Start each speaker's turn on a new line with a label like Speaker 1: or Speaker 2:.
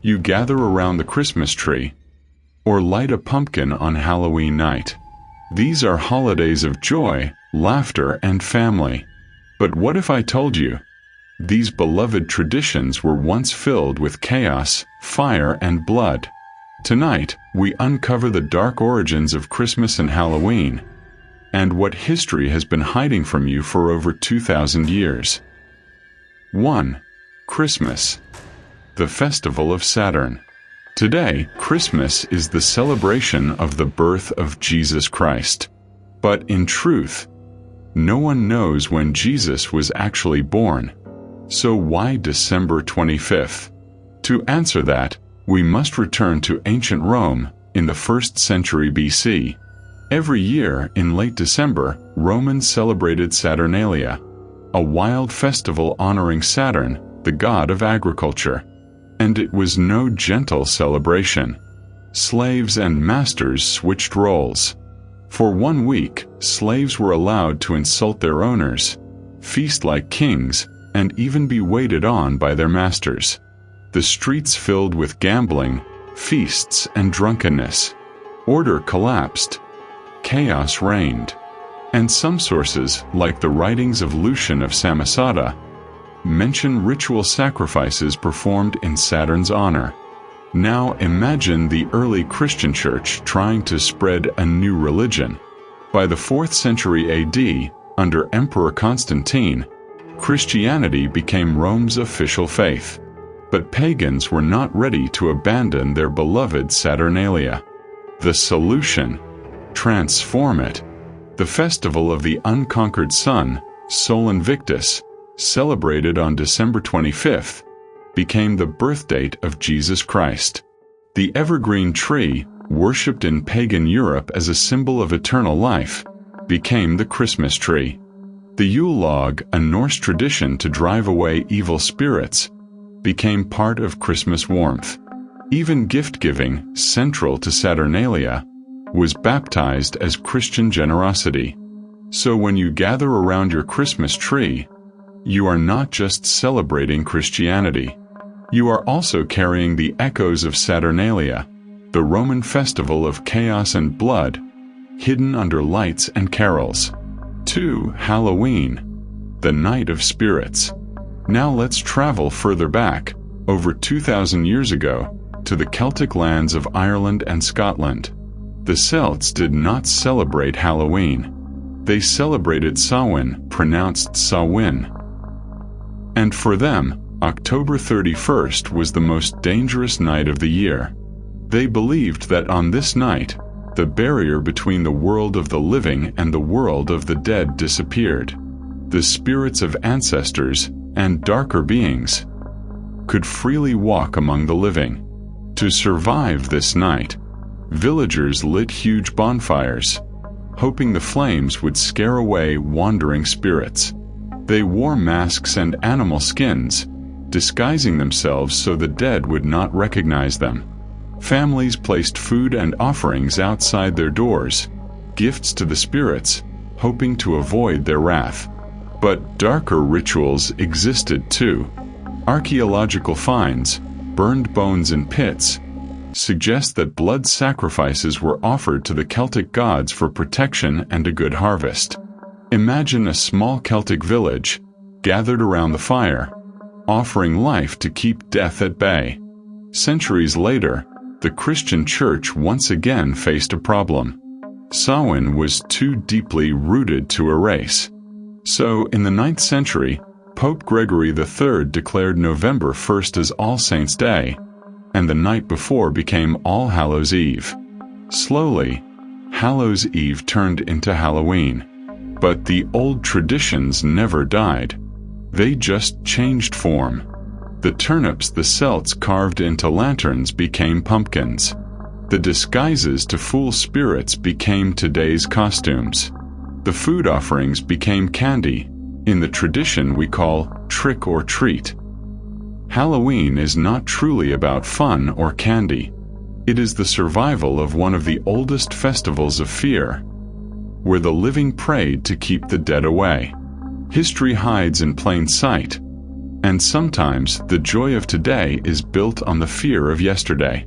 Speaker 1: you gather around the Christmas tree, or light a pumpkin on Halloween night. These are holidays of joy, laughter, and family. But what if I told you these beloved traditions were once filled with chaos, fire, and blood? Tonight, we uncover the dark origins of Christmas and Halloween, and what history has been hiding from you for over 2,000 years. 1. Christmas, the festival of Saturn. Today, Christmas is the celebration of the birth of Jesus Christ. But in truth, no one knows when Jesus was actually born. So why December 25th? To answer that, we must return to ancient Rome in the 1st century BC. Every year, in late December, Romans celebrated Saturnalia, a wild festival honoring Saturn, the god of agriculture. And it was no gentle celebration. Slaves and masters switched roles. For 1 week, slaves were allowed to insult their owners, feast like kings, and even be waited on by their masters. The streets filled with gambling, feasts, and drunkenness. Order collapsed. Chaos reigned. And some sources, like the writings of Lucian of Samosata, mention ritual sacrifices performed in Saturn's honor. Now imagine the early Christian church trying to spread a new religion. By the 4th century AD, under Emperor Constantine, Christianity became Rome's official faith. But pagans were not ready to abandon their beloved Saturnalia. The solution: transform it. The festival of the unconquered sun, Sol Invictus, celebrated on December 25th, became the birthdate of Jesus Christ. The evergreen tree, worshipped in pagan Europe as a symbol of eternal life, became the Christmas tree. The Yule log, a Norse tradition to drive away evil spirits, became part of Christmas warmth. Even gift-giving, central to Saturnalia, was baptized as Christian generosity. So when you gather around your Christmas tree, you are not just celebrating Christianity. You are also carrying the echoes of Saturnalia, the Roman festival of chaos and blood, hidden under lights and carols. 2. Halloween, the night of spirits. Now let's travel further back, over 2,000 years ago, to the Celtic lands of Ireland and Scotland. The Celts did not celebrate Halloween. They celebrated Samhain, pronounced Samhain. And for them, October 31st was the most dangerous night of the year. They believed that on this night, the barrier between the world of the living and the world of the dead disappeared. The spirits of ancestors and darker beings could freely walk among the living. To survive this night, villagers lit huge bonfires, hoping the flames would scare away wandering spirits. They wore masks and animal skins, disguising themselves so the dead would not recognize them. Families placed food and offerings outside their doors, gifts to the spirits, hoping to avoid their wrath. But darker rituals existed too. Archaeological finds, burned bones in pits, suggest that blood sacrifices were offered to the Celtic gods for protection and a good harvest. Imagine a small Celtic village, gathered around the fire, offering life to keep death at bay. Centuries later, the Christian Church once again faced a problem. Samhain was too deeply rooted to erase. So, in the 9th century, Pope Gregory III declared November 1st as All Saints' Day, and the night before became All Hallows' Eve. Slowly, Hallows' Eve turned into Halloween. But the old traditions never died. They just changed form. The turnips the Celts carved into lanterns became pumpkins. The disguises to fool spirits became today's costumes. The food offerings became candy, in the tradition we call trick or treat. Halloween is not truly about fun or candy. It is the survival of one of the oldest festivals of fear, where the living prayed to keep the dead away. History hides in plain sight. And sometimes the joy of today is built on the fear of yesterday.